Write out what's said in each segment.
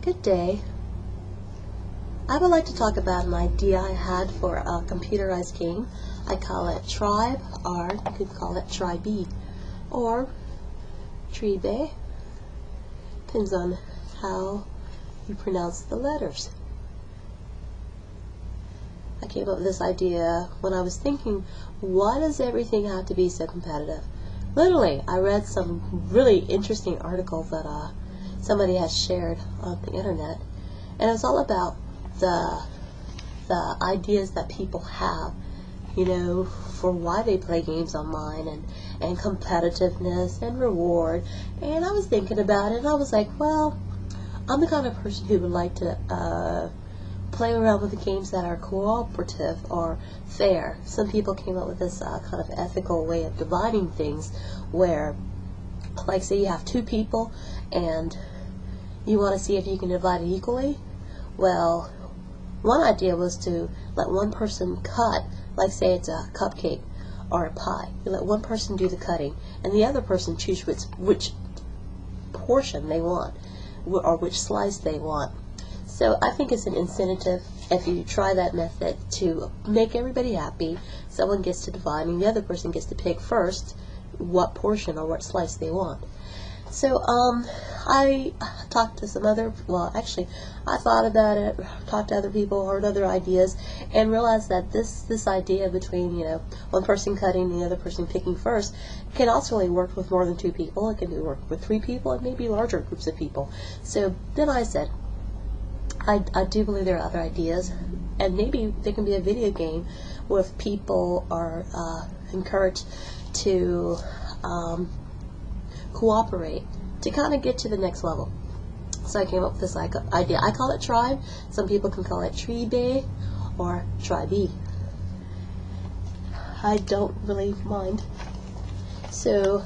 Good day. I would like to talk about an idea I had for a computerized game. I call it Tribe, or you could call it Tribe, or Tribe. Depends on how you pronounce the letters. I came up with this idea when I was thinking, why does everything have to be so competitive? Literally, I read some really interesting article that somebody has shared on the internet, and it's all about the ideas that people have, for why they play games online, and competitiveness and reward. And I was thinking about it, and I was like, well, I'm the kind of person who would like to play around with the games that are cooperative or fair. Some people came up with this kind of ethical way of dividing things where, like, say you have two people and you want to see if you can divide it equally. Well, one idea was to let one person cut, like say it's a cupcake or a pie. You let one person do the cutting and the other person choose which portion they want or which slice they want. So I think it's an incentive, if you try that method, to make everybody happy. Someone gets to divide and the other person gets to pick first what portion or what slice they want. So I talked to some other, I thought about it, talked to other people, heard other ideas, and realized that this idea between, one person cutting and the other person picking first can also really work with more than two people. It can work with three people and maybe larger groups of people. So then I said, I do believe there are other ideas, and maybe there can be a video game where people are encouraged to cooperate to kind of get to the next level. So I came up with this idea. I call it Tribe. Some people can call it Tribe or Tribe. I don't really mind. So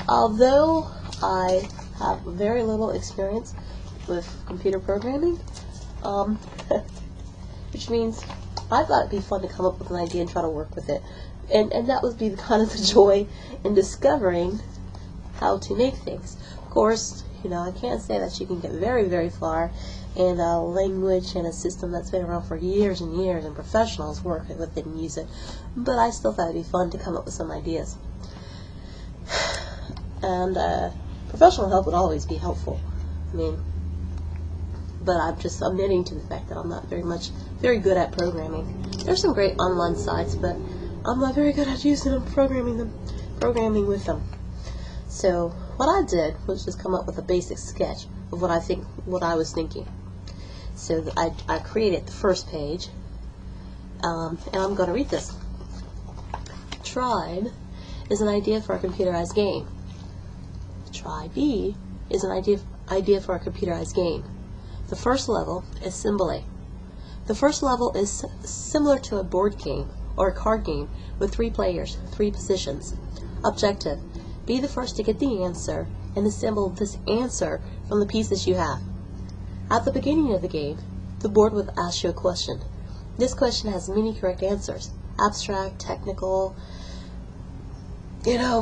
although I have very little experience with computer programming, which means I thought it'd be fun to come up with an idea and try to work with it. And that would be kind of the joy in discovering how to make things. Of course, I can't say that you can get very, very far in a language and a system that's been around for years and years and professionals work with it and use it, but I still thought it'd be fun to come up with some ideas. And professional help would always be helpful. But I'm admitting to the fact that I'm not very good at programming. There's some great online sites, but I'm not very good at using them, programming with them. So what I did was just come up with a basic sketch of what I was thinking. So I created the first page, and I'm going to read this. Tribe is an idea for a computerized game. Tribe is an idea for a computerized game. The first level is Symbole. The first level is similar to a board game or a card game with 3 players, 3 positions. Objective: be the first to get the answer and assemble this answer from the pieces you have. At the beginning of the game, the board will ask you a question. This question has many correct answers: abstract, technical,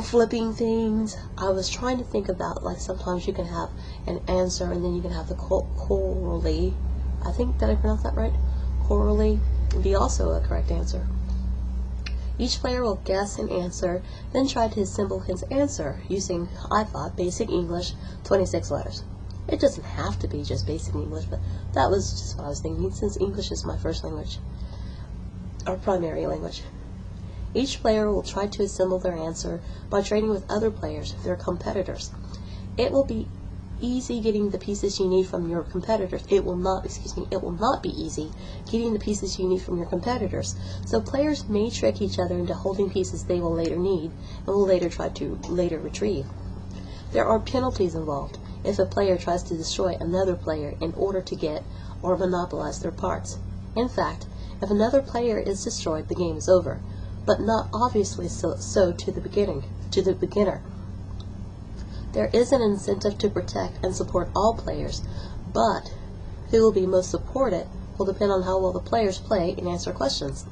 flipping things. I was trying to think about, like, sometimes you can have an answer and then you can have the corollary. I think, did I pronounce that right? Corollary would be also a correct answer. Each player will guess an answer, then try to assemble his answer using, I thought, basic English, 26 letters. It doesn't have to be just basic English, but that was just what I was thinking, since English is my first language, or primary language. Each player will try to assemble their answer by trading with other players, their competitors. It will be easy getting the pieces you need from your competitors. It will not be easy getting the pieces you need from your competitors. So players may trick each other into holding pieces they will later need and will later try to retrieve. There are penalties involved if a player tries to destroy another player in order to get or monopolize their parts. In fact, if another player is destroyed, the game is over, but not obviously so to the beginner. There is an incentive to protect and support all players, but who will be most supported will depend on how well the players play and answer questions.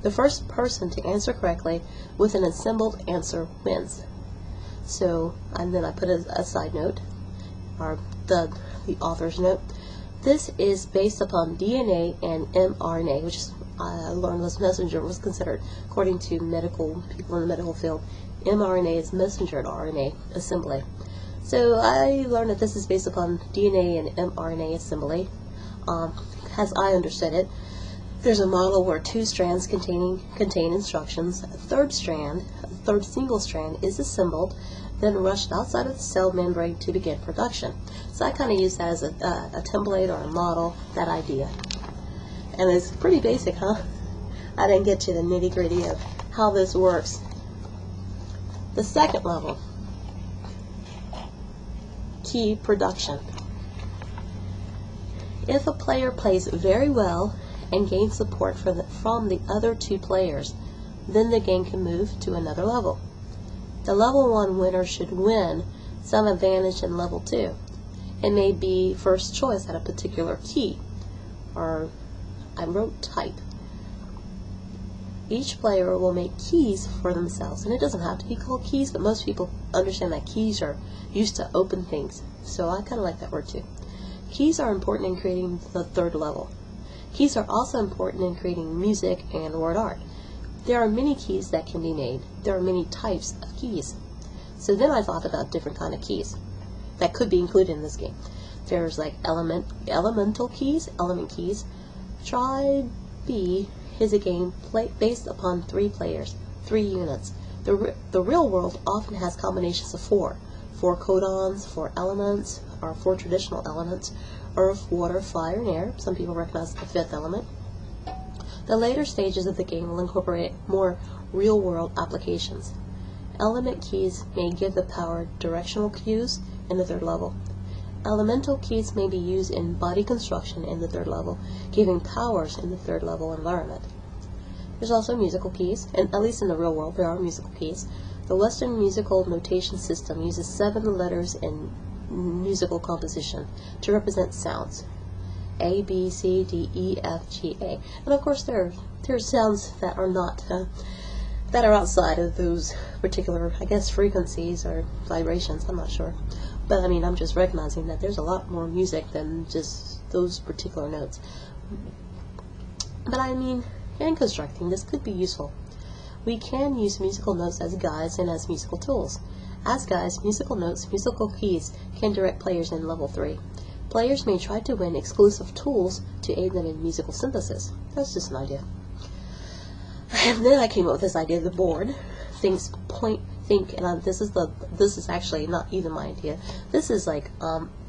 The first person to answer correctly with an assembled answer wins. So, and then I put a side note, or the author's note. This is based upon DNA and mRNA, which I learned was messenger, was considered, according to medical people in the medical field, mRNA is messenger RNA assembly. So I learned that this is based upon DNA and mRNA assembly. As I understood it, there's a model where two strands contain instructions. A third single strand is assembled, then rushed outside of the cell membrane to begin production. So I kind of use that as a template or a model, that idea. And it's pretty basic, huh? I didn't get to the nitty-gritty of how this works. The second level, key production. If a player plays very well and gains support from the other two players, then the game can move to another level. The level 1 winner should win some advantage in level 2. It may be first choice at a particular key, or I wrote type. Each player will make keys for themselves, and it doesn't have to be called keys, but most people understand that keys are used to open things, so I kind of like that word too. Keys are important in creating the third level. Keys are also important in creating music and word art. There are many keys that can be made. There are many types of keys. So then I thought about different kind of keys that could be included in this game. There's like elemental keys, element keys. Try B is a game based upon 3 players, 3 units. The real world often has combinations of 4 codons, 4 elements, or 4 traditional elements, earth, water, fire, and air. Some people recognize the 5th element. The later stages of the game will incorporate more real-world applications. Element keys may give the power directional cues in the 3rd level. Elemental keys may be used in body construction in the 3rd level, giving powers in the 3rd level environment. There's also musical keys, and at least in the real world there are musical keys. The Western musical notation system uses 7 letters in musical composition to represent sounds. A, B, C, D, E, F, G, A. And of course there are sounds that are not, that are outside of those particular, I guess, frequencies or vibrations, I'm not sure. But I mean, I'm just recognizing that there's a lot more music than just those particular notes. But I mean, in constructing, this could be useful. We can use musical notes as guides and as musical tools. As guides, musical notes, musical keys can direct players in level 3. Players may try to win exclusive tools to aid them in musical synthesis. That's just an idea. And then I came up with this idea: the board thinks, and this is actually not even my idea. This is like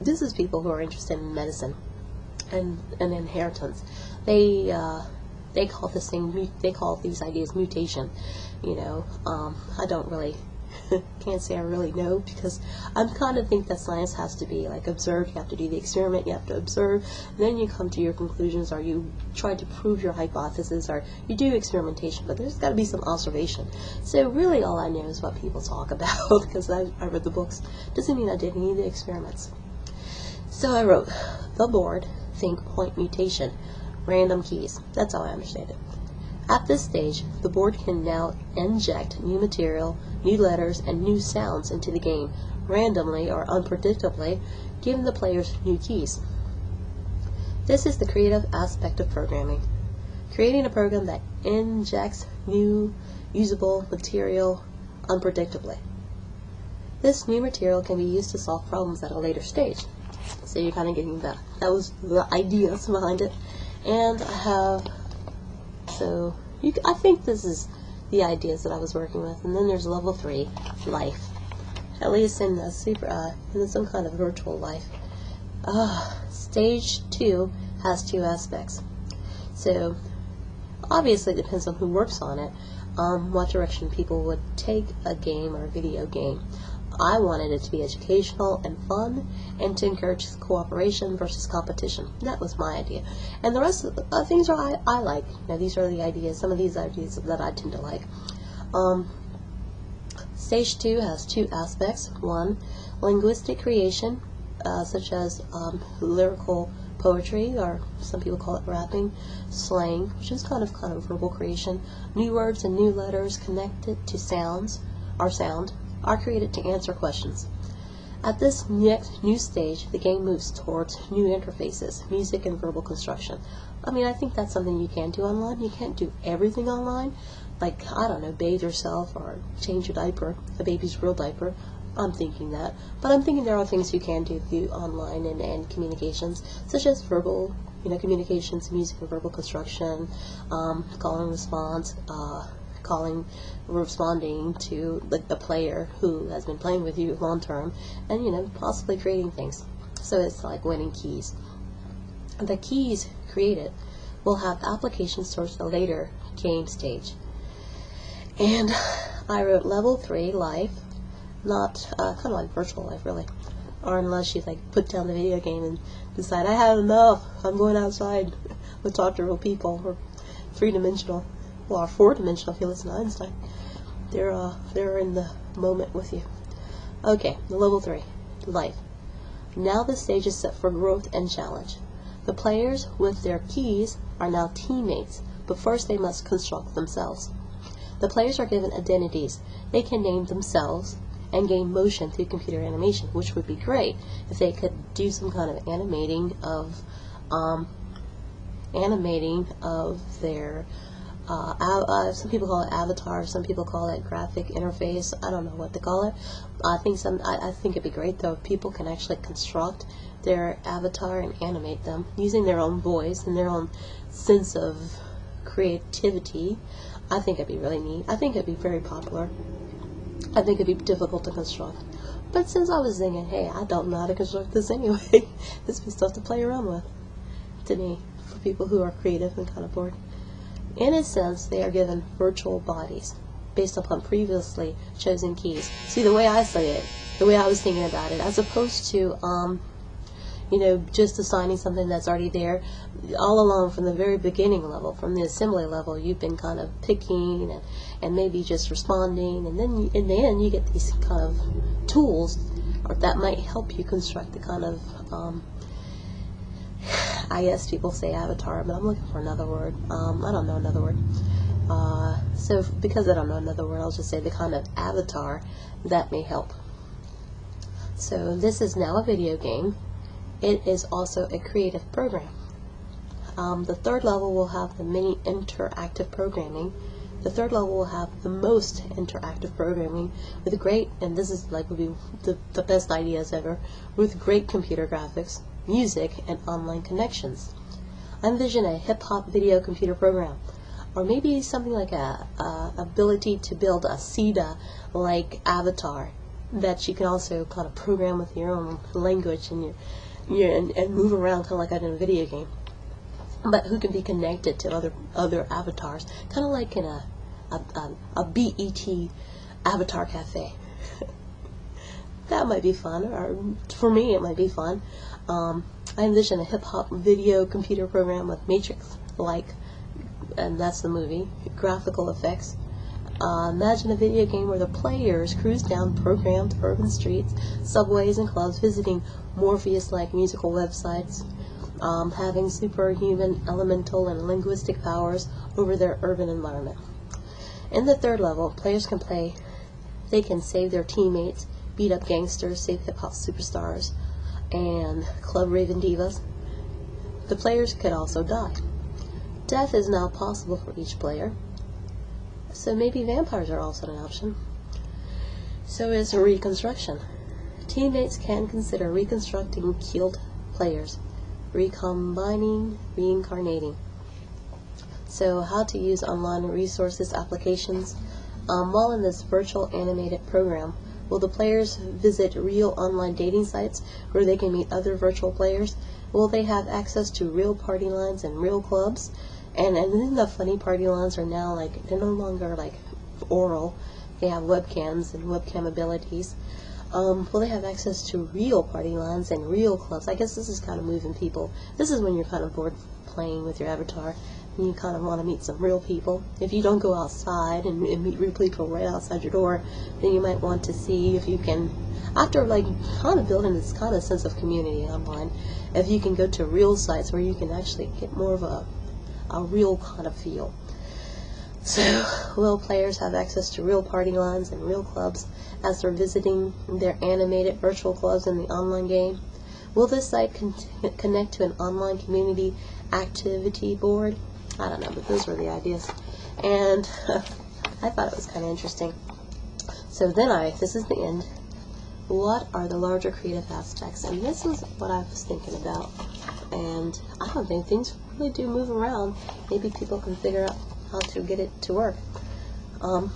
this is people who are interested in medicine and inheritance. They call this thing, they call these ideas mutation. You know, I don't really can't say I really know, because I kind of think that science has to be like observed. You have to do the experiment, you have to observe, then you come to your conclusions, or you try to prove your hypothesis, or you do experimentation, but there's got to be some observation. So really all I know is what people talk about, because I read the books. Doesn't mean I did any of the experiments. So I wrote, the board, think, point, mutation, random keys. That's how I understand it. At this stage, the board can now inject new material, new letters, and new sounds into the game, randomly or unpredictably, giving the players new keys. This is the creative aspect of programming. Creating a program that injects new, usable material unpredictably. This new material can be used to solve problems at a later stage. So you're kind of getting that. That was the ideas behind it. And I have... So, I think this is the ideas that I was working with. And then there's level 3, life. At least in a in some kind of virtual life. Stage 2 has 2 aspects. So, obviously it depends on who works on it, what direction people would take a game or a video game. I wanted it to be educational and fun, and to encourage cooperation versus competition. That was my idea. And the rest of the things are I like. You know, these are the ideas, some of these ideas that I tend to like. Stage 2 has 2 aspects. 1, linguistic creation, such as lyrical poetry, or some people call it rapping, slang, which is kind of verbal creation, new words and new letters connected to sound, are created to answer questions. At this next new stage, the game moves towards new interfaces, music and verbal construction. I mean, I think that's something you can do online. You can't do everything online, like, I don't know, bathe yourself or change your diaper, a baby's real diaper. I'm thinking that. But I'm thinking there are things you can do through online and communications, such as verbal, communications, music and verbal construction, call and response, responding to the player who has been playing with you long term, and possibly creating things. So it's like winning keys. The keys created will have applications towards the later game stage. And I wrote level 3 life, not kind of like virtual life really, or unless you like put down the video game and decide I had enough, I'm going outside to talk to real people, or 3-dimensional. Well, 4-dimensional if you listen to Einstein. They're in the moment with you. Okay, level 3, life. Now the stage is set for growth and challenge. The players with their keys are now teammates, but first they must construct themselves. The players are given identities. They can name themselves and gain motion through computer animation, which would be great if they could do some kind of animating of their some people call it avatar, some people call it graphic interface. I don't know what to call it. I think it'd be great though if people can actually construct their avatar and animate them using their own voice and their own sense of creativity. I think it'd be really neat. I think it'd be very popular. I think it'd be difficult to construct. But since I was thinking, hey, I don't know how to construct this anyway, this would be stuff to play around with to me, for people who are creative and kind of bored. In a sense, they are given virtual bodies based upon previously chosen keys. See, the way I say it, the way I was thinking about it, as opposed to, just assigning something that's already there, all along from the very beginning level, from the assembly level, you've been kind of picking and maybe just responding, and then in the end you get these kind of tools that might help you construct the kind of, I guess people say avatar, but I'm looking for another word. I don't know another word. So because I don't know another word, I'll just say the kind of avatar that may help. So this is now a video game. It is also a creative program. The third level will have the mini interactive programming. The third level will have the most interactive programming with great, and this is like would be the best ideas ever, with great computer graphics, music, and online connections. I envision a hip-hop video computer program, or maybe something like a ability to build a SIDA-like avatar that you can also kind of program with your own language and and move around kind of like in a video game, but who can be connected to other avatars, kind of like in a BET avatar cafe. That might be fun, or for me it might be fun. I envision a hip-hop video computer program with Matrix-like, and that's the movie, graphical effects. Imagine a video game where the players cruise down programmed urban streets, subways, and clubs, visiting Morpheus-like musical websites, having superhuman elemental and linguistic powers over their urban environment. In the third level, players can play. They can save their teammates, beat up gangsters, save hip-hop superstars, and club raven divas. The players could also die. Death is now possible for each player, so maybe vampires are also an option. So is reconstruction. Teammates can consider reconstructing killed players, recombining, reincarnating. So how to use online resources applications. While in this virtual animated program, will the players visit real online dating sites where they can meet other virtual players? Will they have access to real party lines and real clubs? And then the funny party lines are now they're no longer oral. They have webcams and webcam abilities. Will they have access to real party lines and real clubs? I guess this is kind of moving people. This is when you're kind of bored playing with your avatar and you kind of want to meet some real people. If you don't go outside and meet real people right outside your door, then you might want to see if you can, after kind of building this kind of sense of community online, if you can go to real sites where you can actually get more of a real kind of feel. So, will players have access to real party lines and real clubs as they're visiting their animated virtual clubs in the online game? Will this site connect to an online community activity board? I don't know, but those were the ideas. And I thought it was kind of interesting. So then this is the end. What are the larger creative aspects? And this is what I was thinking about. And I don't think things really do move around. Maybe people can figure out how to get it to work.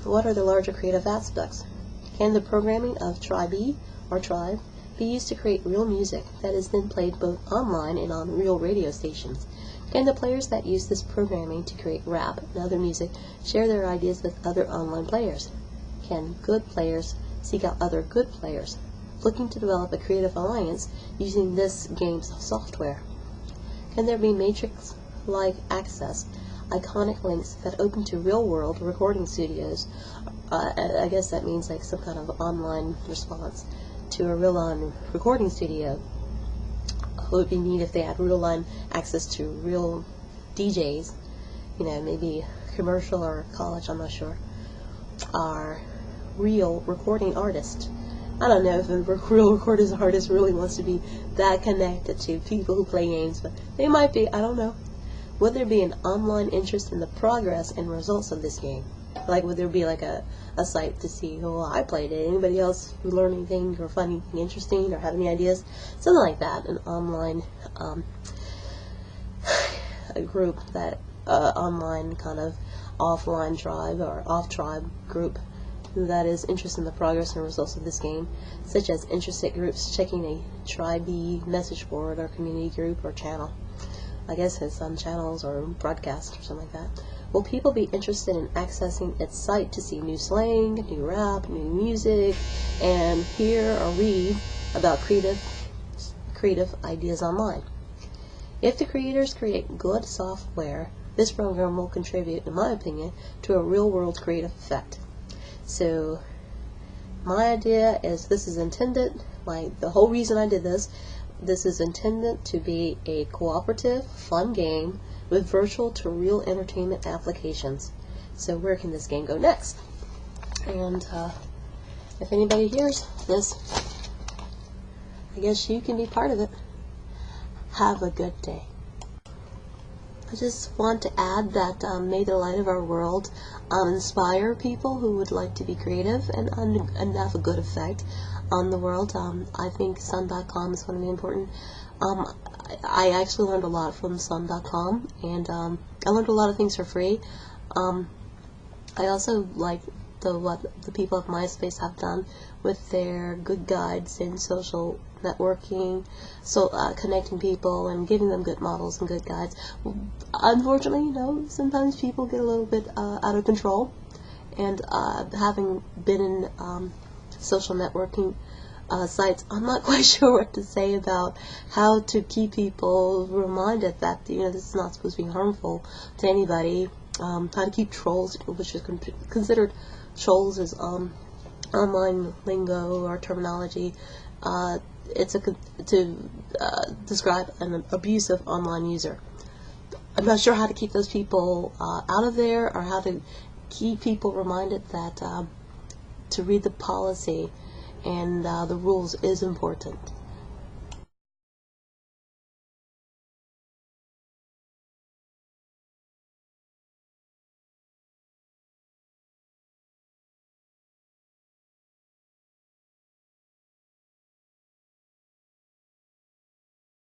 What are the larger creative aspects? Can the programming of Tribe or Tribe be used to create real music that is then played both online and on real radio stations? Can the players that use this programming to create rap and other music share their ideas with other online players? Can good players seek out other good players looking to develop a creative alliance using this game's software? Can there be Matrix-like access, iconic links that open to real-world recording studios? I guess that means like some kind of online response to a real-on recording studio. It would be neat if they had real-line access to real DJs, maybe commercial or college, I'm not sure, are real recording artists. I don't know if a real recording artist really wants to be that connected to people who play games, but they might be, I don't know. Would there be an online interest in the progress and results of this game? Like, would there be like a site to see, oh, I played it, anybody else who learned anything or find anything interesting or have any ideas? Something like that, an online a group that, online kind of offline tribe or off-tribe group that is interested in the progress and results of this game, such as interested groups checking a Tribe message board or community group or channel. I guess it's on channels or broadcasts or something like that. Will people be interested in accessing its site to see new slang, new rap, new music, and hear or read about creative ideas online? If the creators create good software, this program will contribute, in my opinion, to a real-world creative effect. So, my idea is this is intended, like the whole reason I did this is intended to be a cooperative, fun game with virtual to real entertainment applications. So where can this game go next? And if anybody hears this, I guess you can be part of it. Have a good day. I just want to add that may the light of our world inspire people who would like to be creative and have a good effect on the world. I think Sun.com is going to be important. I actually learned a lot from Sun.com, and I learned a lot of things for free. I also like what the people of MySpace have done with their good guides in social networking, so connecting people and giving them good models and good guides. Unfortunately, sometimes people get a little bit out of control, and having been in social networking sites, I'm not quite sure what to say about how to keep people reminded that this is not supposed to be harmful to anybody. How to keep trolls, which is considered trolls is online lingo or terminology. It's to describe an abusive online user. I'm not sure how to keep those people out of there, or how to keep people reminded that to read the policy and the rules is important.